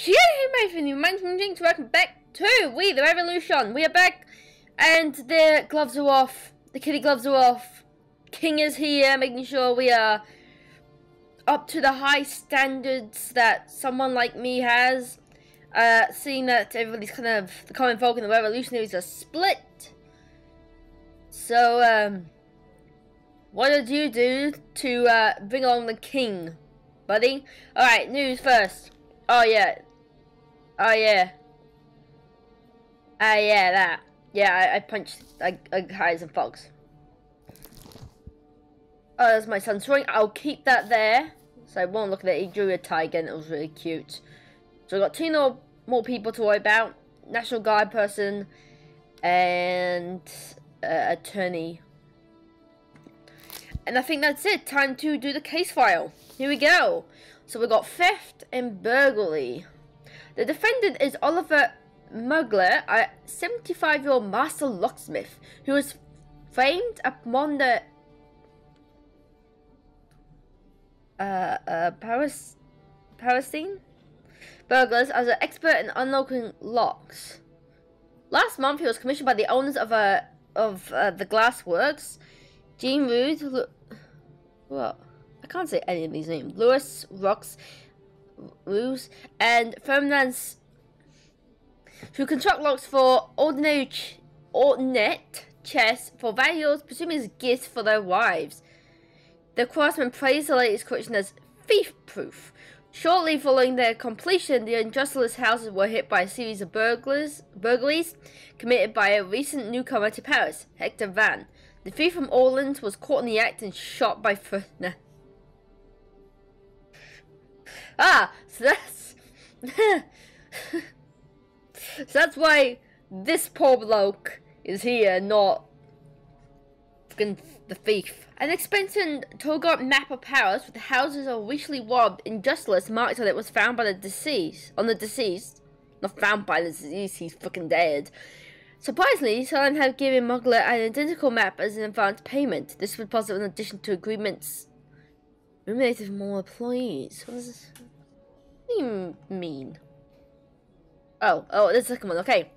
My name's Jinx. Welcome back to TheRevolution. We are back, and the gloves are off. The kitty gloves are off. King is here, making sure we are up to the high standards that someone like me has. Seeing that everybody's kind of the common folk and the revolutionaries are split. So, what did you do to bring along the king, buddy? All right, news first. Oh yeah. That. Yeah, I punched. I hired some fox. Oh, that's my son's drawing. I'll keep that there. So I won't look at it. He drew a tiger and it was really cute. So we've got two more people to worry about. National Guard person and attorney. And I think that's it. Time to do the case file. Here we go. So we've got theft and burglary. The defendant is Oliver Mugler, a 75-year-old master locksmith who was framed upon the Palestine burglars as an expert in unlocking locks. Last month, he was commissioned by the owners of the glass works, Jean Rude. What? I can't say any of these names. Lewis Rocks, Ruse, and Fernandez, who construct locks for ordinate chests for valuables, presumably as gifts for their wives. The craftsman praised the latest collection as thief-proof. Shortly following their completion, the industrialist houses were hit by a series of burglaries committed by a recent newcomer to Paris, Hector Van. The thief from Orleans was caught in the act and shot by Fernandez. So that's so that's why this poor bloke is here, not fucking the thief. An expensive togo map of Paris with the houses of recently robbed industrialists marked on it was found by the deceased. Not found by the deceased, he's fucking dead. Surprisingly, someone had given Mugler an identical map as an advance payment. This was possible in addition to agreements related to more employees. What does this mean? Oh, the second one, okay.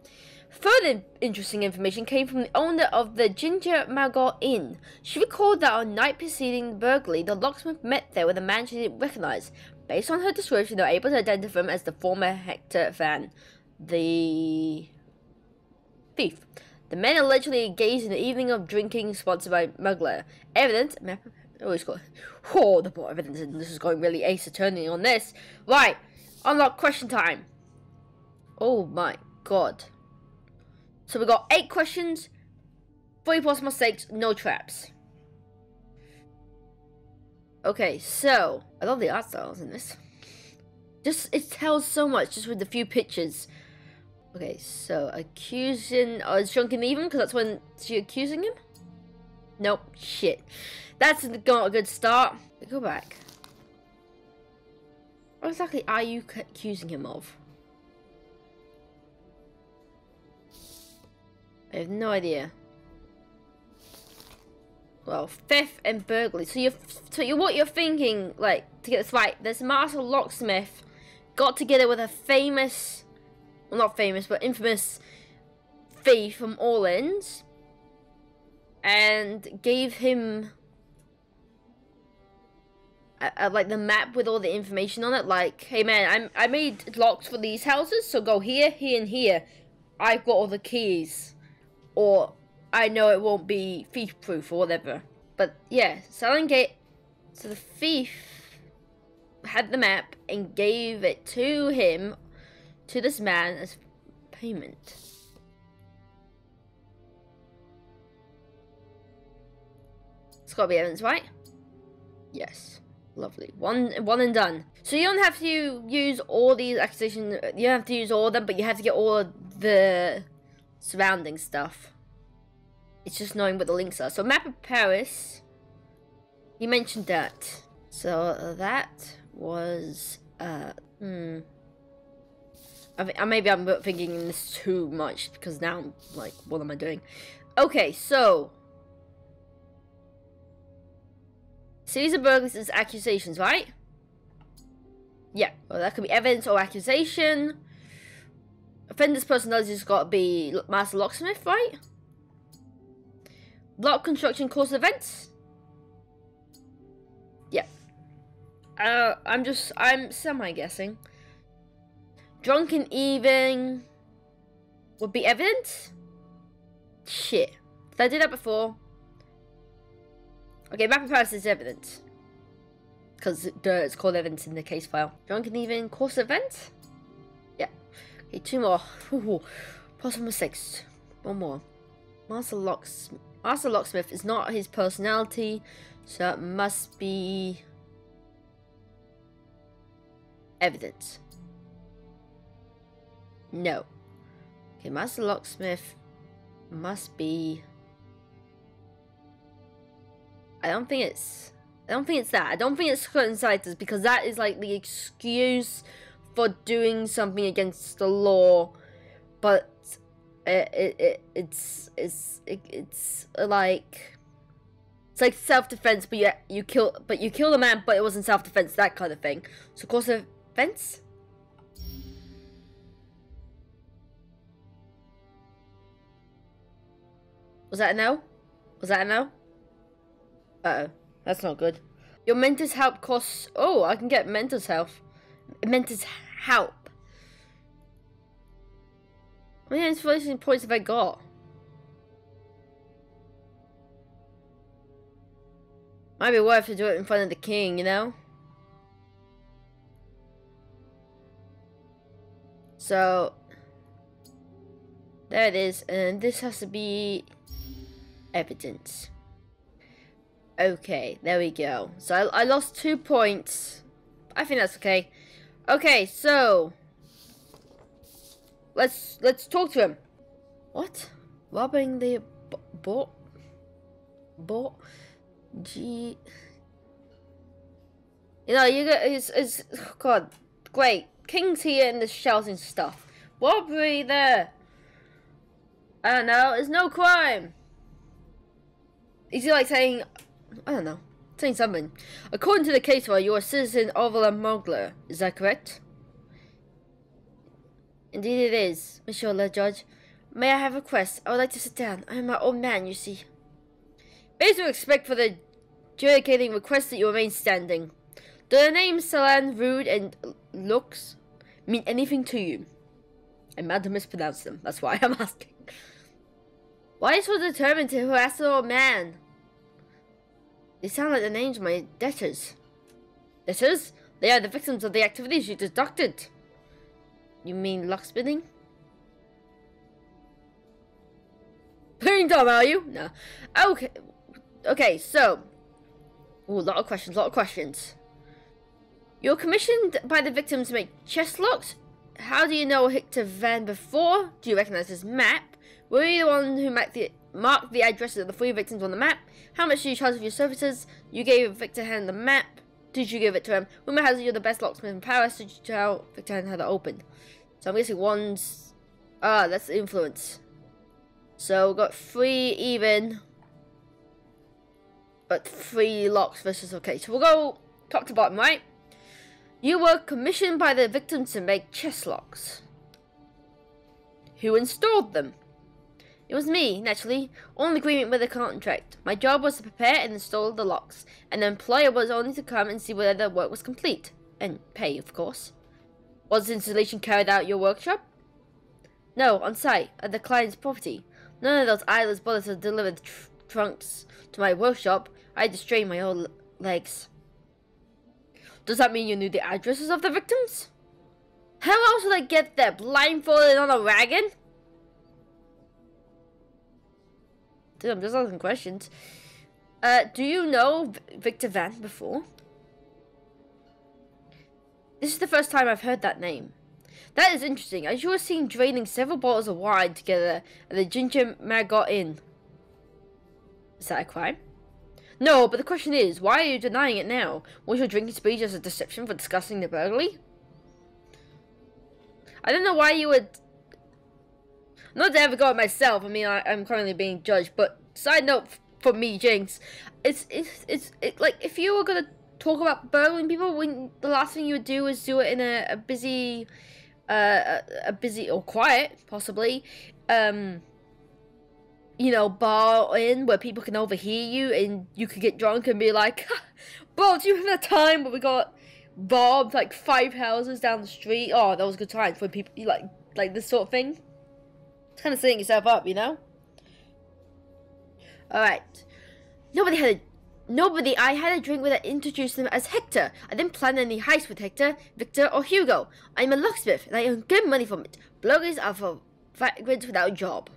Further interesting information came from the owner of the Ginger Margot Inn. She recalled that on night preceding the burglary, the locksmith met there with a man she didn't recognize. Based on her description, they were able to identify him as the former Hector Van, the thief. The men allegedly engaged in an evening of drinking sponsored by Mugler. Evidence. Oh, the more evidence, and this is going really ace attorney on this. Right, unlock question time. Oh my god. So we got 8 questions, 3 possible mistakes, no traps. Okay, so I love the art styles in this. It tells so much just with a few pictures. Okay, so accusing is drunken even because that's when she's accusing him. Nope, shit. That's not a good start. Go back. What exactly are you accusing him of? I have no idea. Well, theft and burglary. So what you're thinking, like, to get this right, this master locksmith got together with a famous, well, not famous, but infamous thief from Orleans and gave him like the map with all the information on it. Like, hey man, I made locks for these houses, so go here, here, and here. I've got all the keys. Or, I know it won't be thief-proof or whatever. But, yeah, selling it. So the thief had the map and gave it to him, to this man, as payment. It's gotta be evidence, right? Yes. Lovely. One and done. So you don't have to use all these accusations. You don't have to use all of them, but you have to get all of the surrounding stuff. It's just knowing what the links are. So map of Paris, you mentioned that. So that was maybe I'm thinking this too much because now I'm like, what am I doing? Okay, so series of burglaries is accusations, right? Yeah, well, that could be evidence or accusation. Offender's personality's got to be Master Locksmith, right? Block construction cause events. Yeah. I'm semi-guessing. Drunken evening would be evidence? Shit. Did I do that before? Okay, map of Paris is evidence. Because it's called evidence in the case file. Drunken evening course event? Yeah. Okay, 2 more. Ooh, possible mistakes. 1 more. Master Locksmith is not his personality, so it must be evidence. No. Okay, Master Locksmith must be. I don't think it's that. I don't think it's curtain sighters, because that is like the excuse for doing something against the law, but it's like self-defense, but you kill the man, but it wasn't self-defense, that kind of thing. So course of events. Was that a no? Was that a no? Uh-oh. That's not good. Your mentor's help costs... Oh, I can get mentor's help. Mentor's help. How many inspiration points have I got? Might be worth to do it in front of the king, you know? So... there it is. And this has to be... evidence. Okay, there we go. So I lost 2 points. I think that's okay. Okay, so let's talk to him. What? Robbing the bot? G. You know, you got it's God, great. King's here and the shouting stuff. Robbery there. I don't know. It's no crime. Is he like saying? I don't know. Saying something. According to the case file, you are a citizen of a Mogler. Is that correct? Indeed it is, Monsieur le Judge. May I have a request? I would like to sit down. I am my old man, you see. Based on respect for the adjudicating request that you remain standing. Do the names Salan, Rude, and Lux mean anything to you? I'm mad to mispronounce them. That's why I'm asking. Why are you so determined to harass the old man? They sound like the names of my debtors. Debtors? They are the victims of the activities you deducted. You mean locksmithing? Playing dumb, are you? No. Okay. Okay, so. Ooh, a lot of questions. You're commissioned by the victims to make chest locks? How do you know Hector Van before? Do you recognize his map? Were you the one who marked the addresses of the 3 victims on the map? How much do you charge for your services? You gave Victor Hand the map. Did you give it to him? Rumor has it you're the best locksmith in Paris. Did you tell Victor Hand how to open? So I'm guessing one's... Ah, that's the influence. So we've got 3 even. But 3 locks versus... Okay, so we'll go top to bottom, right? You were commissioned by the victims to make chest locks. Who installed them? It was me, naturally, on agreement with the contract. My job was to prepare and install the locks, and the employer was only to come and see whether the work was complete. And pay, of course. Was the installation carried out at your workshop? No, on site, at the client's property. None of those idlers bothered to deliver the trunks to my workshop. I had to strain my old legs. Does that mean you knew the addresses of the victims? How else would I get there, blindfolded on a wagon? Dude, I'm just asking questions. Do you know Victor Van before? This is the first time I've heard that name. That is interesting. As you were seen draining several bottles of wine together at the Ginger Maggot Inn. Is that a crime? No, but the question is, why are you denying it now? Was your drinking spree just a deception for discussing the burglary? I don't know why you would... Not to ever go at myself. I mean, I'm currently being judged. But side note for me, Jinx, it's like if you were gonna talk about burgling people when the last thing you would do is do it in a busy, or quiet, possibly, you know, bar in where people can overhear you and you could get drunk and be like, bro, do you have that time where we got robbed like 5 houses down the street? Oh, that was a good time for people, like this sort of thing. It's kind of setting yourself up, you know? Alright. I had a drink with and introduced them as Hector. I didn't plan any heist with Hector, Victor, or Hugo. I'm a locksmith and I earn good money from it. Bloggers are for vagrants without a job.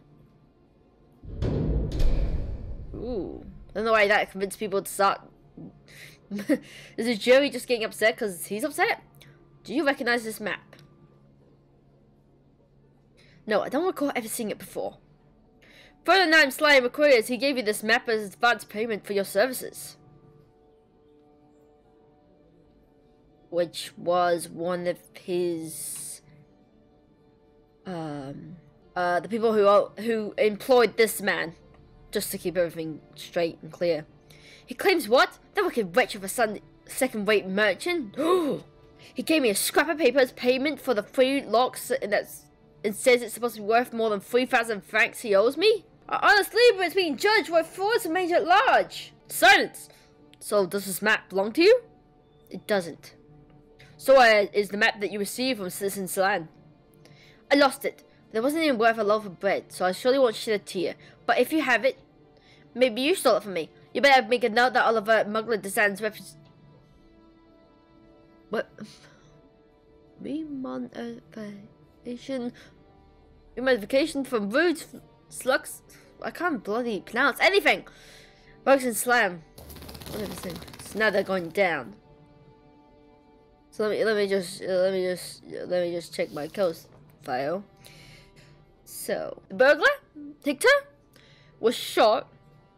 Ooh. I don't know why that convinced people to start. Is the jury just getting upset because he's upset? Do you recognize this map? No, I don't recall ever seeing it before. Ferdinand Sly requires he gave you this map as advance payment for your services. Which was one of his the people who employed this man just to keep everything straight and clear. He claims what? That wicked wretch of a second-rate merchant? He gave me a scrap of paper as payment for the 3 locks and says it's supposed to be worth more than 3,000 francs he owes me? Honestly, but it's being judged where frauds are made at large. Silence! So does this map belong to you? It doesn't. So is the map that you received from Citizen Salan. I lost it. But it wasn't even worth a loaf of bread, so I surely won't shed a tear. But if you have it, maybe you stole it from me. You better make a note that Oliver Mugler designs What? Remodification from rude slugs. I can't bloody pronounce anything. Bugs and slam. Whatever thing. So now they're going down. So let me just check my coast file. So the burglar, Hector, was shot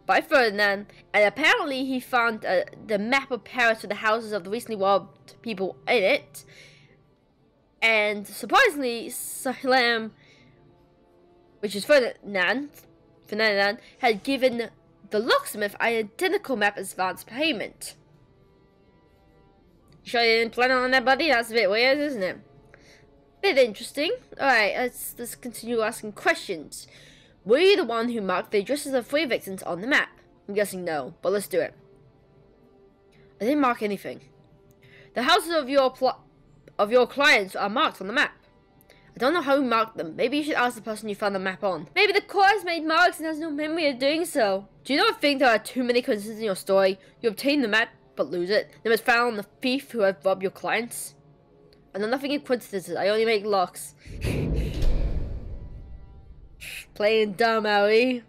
by Ferdinand, and apparently he found the map of Paris with the houses of the recently robbed people in it. And surprisingly, Salam, which is Ferdinand, had given the locksmith an identical map as advance payment. You sure you didn't plan on that, buddy? That's a bit weird, isn't it? Bit interesting. Alright, let's continue asking questions. Were you the one who marked the addresses of 3 victims on the map? I'm guessing no, but let's do it. I didn't mark anything. The houses of your clients are marked on the map. I don't know how you marked them. Maybe you should ask the person you found the map on. Maybe the court has made marks and has no memory of doing so. Do you not think there are too many coincidences in your story? You obtain the map, but lose it. Then it's found on the thief who have robbed your clients. I know nothing in coincidences. I only make locks. Playing dumb, Howie.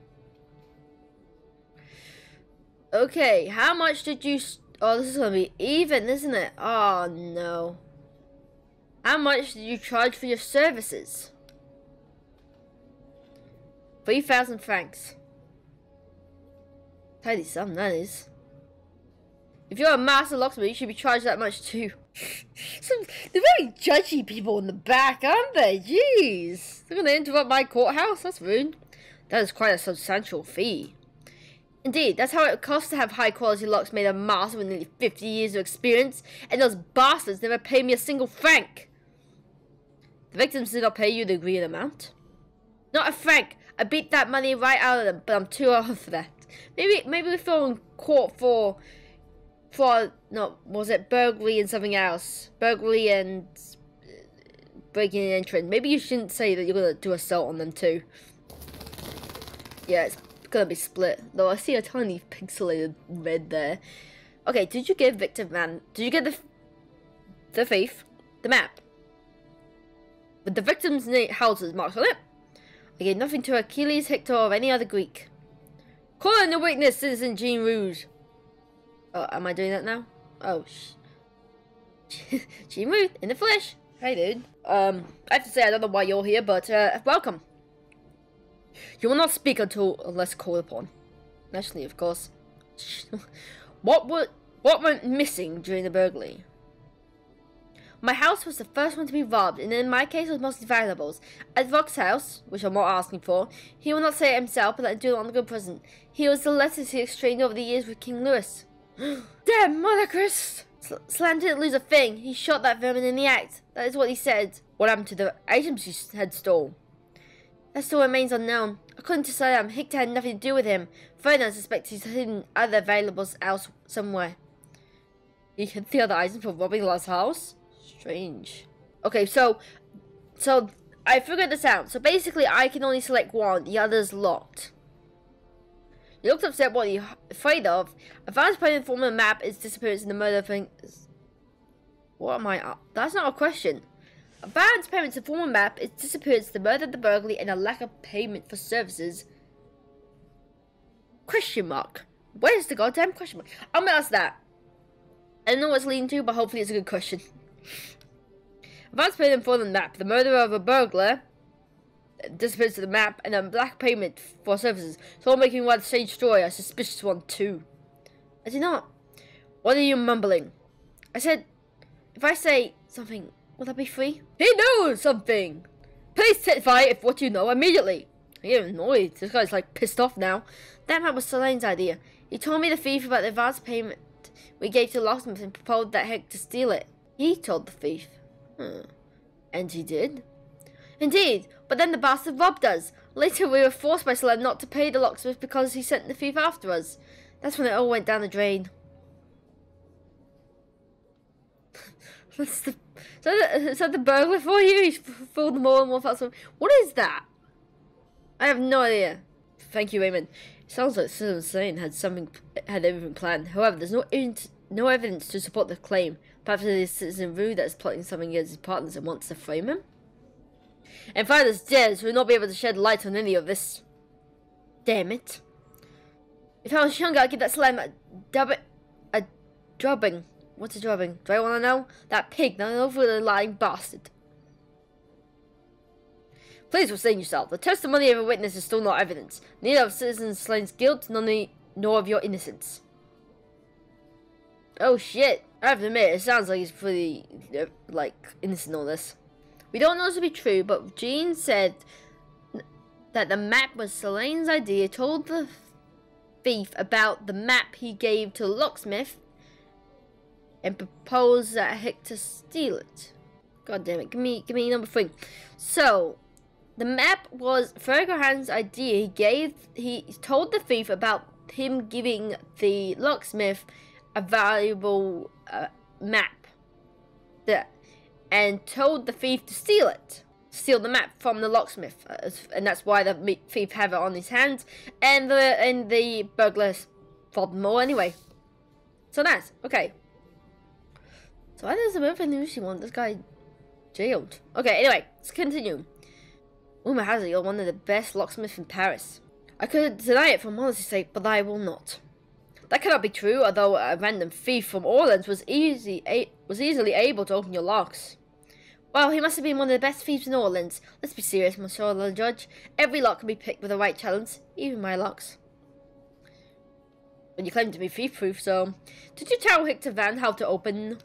Okay, how much did you... Oh, this is going to be even, isn't it? Oh, no. How much did you charge for your services? 3,000 francs. Tidy sum, that is. If you're a master locksmith, you should be charged that much too. They're very judgy people in the back, aren't they? Jeez. They're going to interrupt my courthouse? That's rude. That is quite a substantial fee. Indeed, that's how it costs to have high-quality locks made of master with nearly 50 years of experience, and those bastards never paid me a single franc. The victims did not pay you the agreed amount. Not a franc. I beat that money right out of them, but I'm too old for that. Maybe we throw in court for no, was it burglary and something else? Burglary and breaking and entering. Maybe you shouldn't say that you're gonna do assault on them too. Yeah, it's gonna be split. Though I see a tiny pixelated red there. Okay, did you give Did you get the thief the map with the victim's houses marked on it? I gave nothing to Achilles, Hector, or any other Greek. Call in the witness, Citizen Jean Rouge. Oh, am I doing that now? Oh, Jean Rouge in the flesh. Hey, dude. I have to say I don't know why you're here, but welcome. You will not speak unless called upon. Naturally, of course. What went missing during the burglary? My house was the first one to be robbed, and in my case it was mostly valuables. At Rock's house, which I'm not asking for, he will not say it himself, but I do not want to go to prison. He was the letters he exchanged over the years with King Louis. Damn, Mother Chris! Slam didn't lose a thing. He shot that vermin in the act. That is what he said. What happened to the items he had stolen? That still remains unknown. According to Slam, Hector had nothing to do with him. Further, I suspect he's hidden other valuables else somewhere. He hid the other items for robbing Lars' house? Strange. Okay, so I figured this out. So basically, I can only select one. The other's locked. You looked upset. What are you afraid of? Advanced payment form of the map is disappearance in the murder thing. What am I? That's not a question. Advanced payments in form of map is disappearance, the murder, the burglary, and a lack of payment for services. Question mark. Where's the goddamn question mark? I'm gonna ask that. I don't know what it's leading to, but hopefully it's a good question. Advanced payment for the map, the murder of a burglar disappears to the map, and a black payment for services. So I'm making one stage story a suspicious one too. I did not. What are you mumbling? I said, if I say something, will that be free? He knows something! Please testify if what you know immediately. I get annoyed. This guy's like pissed off now. That map was Selene's idea. He told me the thief about the advance payment we gave to locksmith and proposed that Heck to steal it. He told the thief. And he did? Indeed, but then the bastard robbed us. Later we were forced by Selene not to pay the locksmith because he sent the thief after us. That's when it all went down the drain. Is that the burglar for you? He's fooled them all and one fast. What is that? I have no idea. Thank you, Raymond. It sounds like Selene had everything planned. However, there's no evidence to support the claim. Perhaps it is Citizen Rue that is plotting something against his partners and wants to frame him. And Father's dead, so we'll not be able to shed light on any of this. Damn it. If I was younger, I'd give that slime a drubbing. What's a drubbing? Do I want to know? That pig, that overly lying bastard. Please restrain yourself. The testimony of a witness is still not evidence. Neither of Citizen Slane's guilt, nor of your innocence. Oh shit. I have to admit, it sounds like he's pretty, innocent in all this. We don't know this to be true, but Jean said that the map was Selene's idea, told the thief about the map he gave to the locksmith, and proposed that Hector steal it. God damn it, give me number 3. So, the map was Fergohan's idea. He told the thief about him giving the locksmith a valuable map. And told the thief to steal it. Steal the map from the locksmith. And that's why the thief have it on his hands. And the burglars robbed them all anyway. So nice. Okay. So why does the Revolution want this guy jailed? Okay, anyway, let's continue. Rumor has it you're one of the best locksmiths in Paris. I could deny it for modesty's sake, but I will not. That cannot be true, although a random thief from Orleans was easily able to open your locks. Well, he must have been one of the best thieves in Orleans. Let's be serious, Monsieur the Judge. Every lock can be picked with the right challenge, even my locks. But you claim to be thief-proof, so... Did you tell Hector Van how to open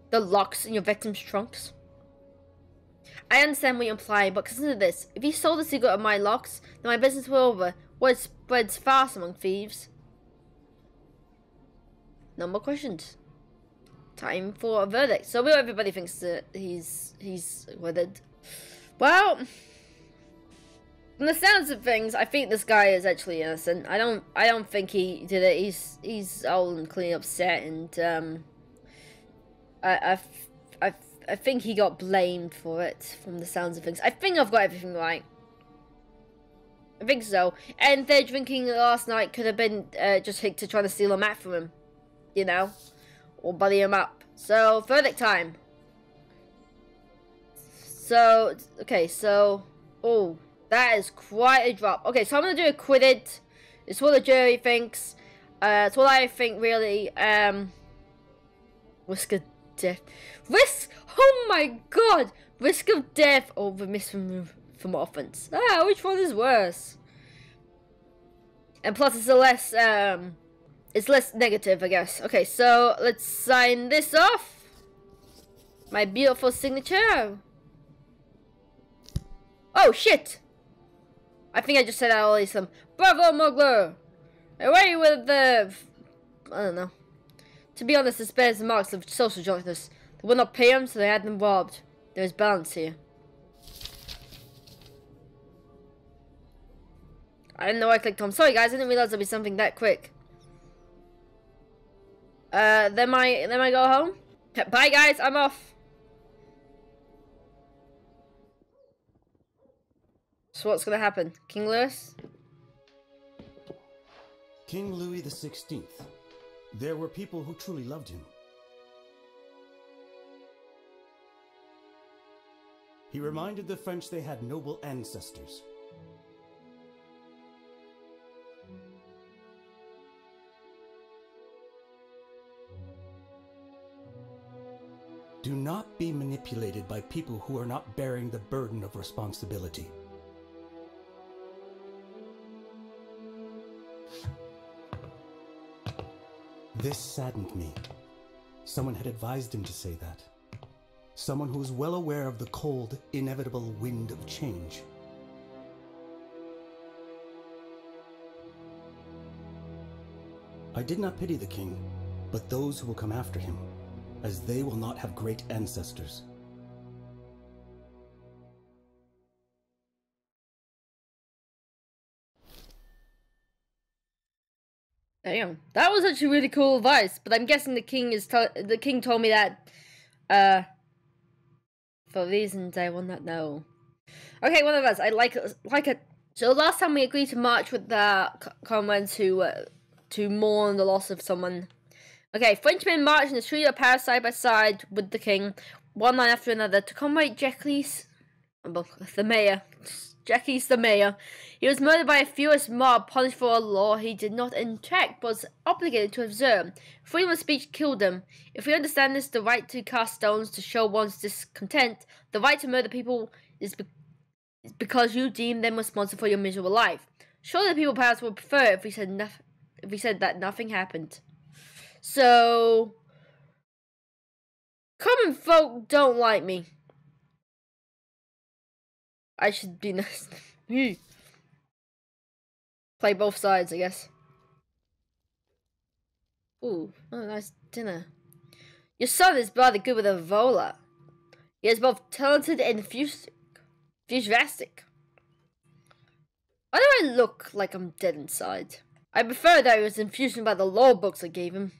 the locks in your victims' trunks? I understand what you're implying, but consider this. If he stole the secret of my locks, then my business will be over. Word spreads fast among thieves. No more questions. Time for a verdict. So everybody thinks that he's withered. Well, from the sounds of things, I think this guy is actually innocent. I don't think he did it. He's old and clean upset, and I think he got blamed for it from the sounds of things. I think I've got everything right. I think so. And their drinking last night could have been just Hector trying to steal a map from him. You know? Or buddy him up. So, verdict time. So, okay, so... Oh, that is quite a drop. Okay, so I'm going to do acquitted. It's what the jury thinks. It's what I think, really. Risk of death. Risk... Oh my god! Risk of death over miss from offense. Ah, which one is worse? And plus it's a less, it's less negative, I guess. Okay, so let's sign this off. My beautiful signature. Oh, shit! I think I just said out all these some. Bravo, Mugler! Away with the I don't know. To be honest, this bears the marks of social justice. They would not pay them, so they had them robbed. There is balance here. I didn't know I clicked on. Sorry guys, I didn't realize there'd be something that quick. Then I go home. Bye guys, I'm off. So what's gonna happen? King Louis? King Louis XVI. There were people who truly loved him. He reminded the French they had noble ancestors. Do not be manipulated by people who are not bearing the burden of responsibility. This saddened me. Someone had advised him to say that. Someone who was well aware of the cold, inevitable wind of change. I did not pity the king, but those who will come after him, as they will not have great ancestors. Damn, that was actually really cool advice. But I'm guessing the king told me that, for reasons I will not know. Okay, one of us. I like it. So last time we agreed to march with the comrades to mourn the loss of someone. Okay, Frenchmen marched in the street of Paris side by side with the king, one line after another, to commemorate the mayor. He was murdered by a furious mob, punished for a law he did not enact, but was obligated to observe. Freedom of speech killed him. If we understand this, the right to cast stones to show one's discontent, the right to murder people is because you deem them responsible for your miserable life. Surely the people perhaps would prefer if we said that nothing happened. So, common folk don't like me. I should be nice. Play both sides, I guess. Ooh, oh, nice dinner. Your son is rather good with a vola. He is both talented and enthusiastic. Why do I look like I'm dead inside? I prefer that he was infused by the law books I gave him.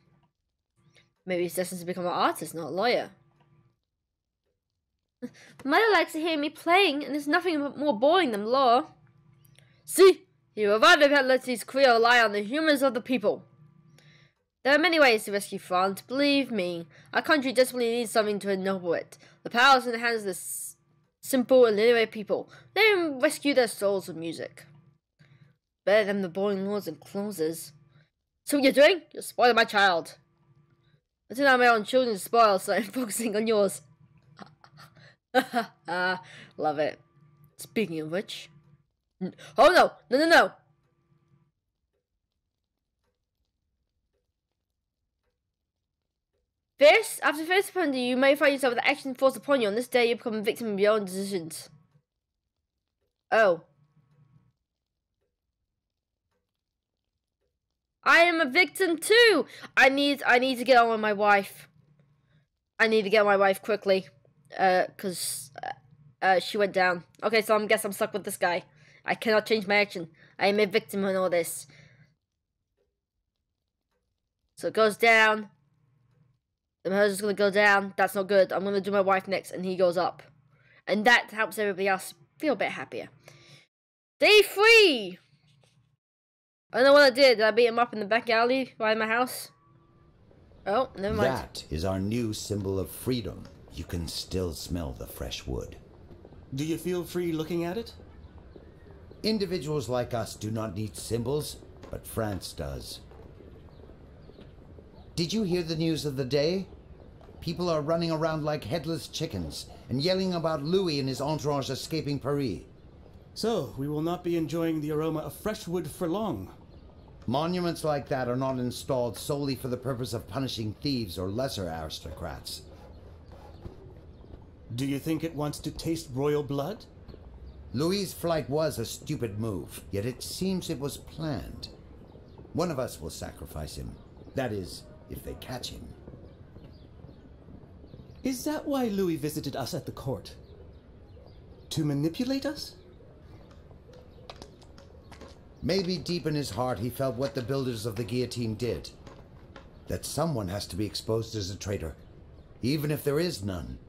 Maybe he's destined to become an artist, not a lawyer. Mother likes to hear me playing, and there's nothing more boring than law. See, he revived and let his career rely on the humors of the people. There are many ways to rescue France. Believe me, our country desperately needs something to ennoble it. The power is in the hands of the simple, illiterate people. Let them rescue their souls with music. Better than the boring laws and clauses. So what you're doing? You're spoiling my child. I didn't have my own children to spoil, so I'm focusing on yours. Love it. Speaking of which... Oh no! No! After first upon you, you may find yourself with action forced upon you. On this day, you become a victim of your own decisions. Oh. I am a victim too! I need to get on with my wife. I need to get my wife quickly. Cause she went down. Okay, so I guess I'm stuck with this guy. I cannot change my action. I am a victim in all this. So it goes down. The murder's gonna go down. That's not good. I'm gonna do my wife next, and he goes up. And that helps everybody else feel a bit happier. Day 3! I don't know what I did. Did I beat him up in the back alley by my house? Oh, never mind. That is our new symbol of freedom. You can still smell the fresh wood. Do you feel free looking at it? Individuals like us do not need symbols, but France does. Did you hear the news of the day? People are running around like headless chickens and yelling about Louis and his entourage escaping Paris. So, we will not be enjoying the aroma of fresh wood for long. Monuments like that are not installed solely for the purpose of punishing thieves or lesser aristocrats. Do you think it wants to taste royal blood? Louis's flight was a stupid move, yet it seems it was planned. One of us will sacrifice him, That is, if they catch him. Is that why Louis visited us at the court? To manipulate us? Maybe deep in his heart he felt what the builders of the guillotine did. That someone has to be exposed as a traitor, even if there is none.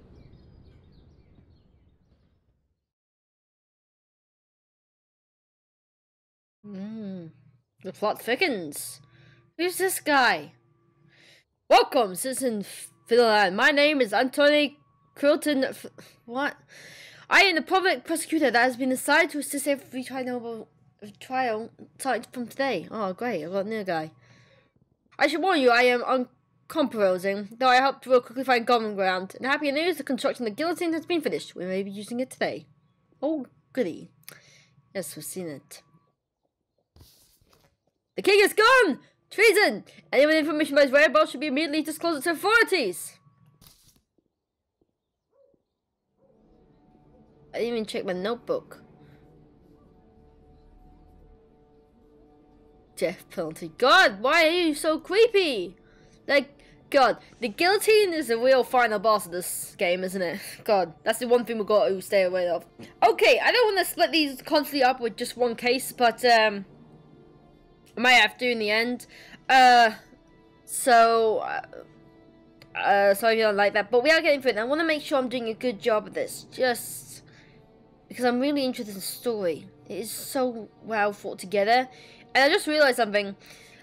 The plot thickens. Who's this guy? Welcome, citizen Finland. My name is Antony Quilton. What? I am the public prosecutor that has been assigned to assist every trial starting from today. Oh, great. I've got a new guy. I should warn you, I am uncompromising, though I hope to real quickly find common ground. And happy news, the construction of the guillotine has been finished. We may be using it today. Oh, goody. Yes, we've seen it. The king is gone! Treason! Anyone with information about his whereabouts should be immediately disclosed to authorities! I didn't even check my notebook. Death penalty. God, why are you so creepy? Like, God, the guillotine is the real final boss of this game, isn't it? God, that's the one thing we've got to stay away of. Okay, I don't want to split these constantly up with just one case, but, I might have to in the end. Sorry if you don't like that, but we are getting through it. And I want to make sure I'm doing a good job of this, just because I'm really interested in the story. It is so well thought together. And I just realized something.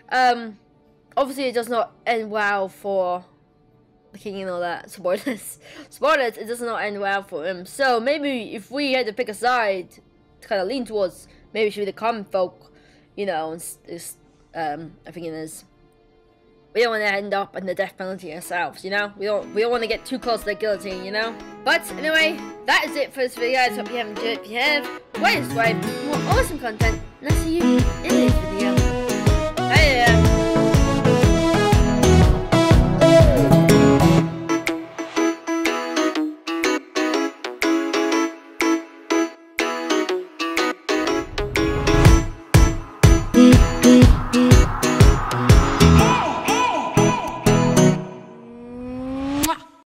Obviously it does not end well for the king and all that. Spoilers. Spoilers, it does not end well for him. So maybe if we had to pick a side to kind of lean towards, maybe it should be the common folk. You know, I think it is. We don't want to end up in the death penalty ourselves, you know? We don't want to get too close to the guillotine, you know? But anyway, that is it for this video, guys. Hope you have enjoyed. If you have, why subscribe for more awesome content, and I'll see you in the next video.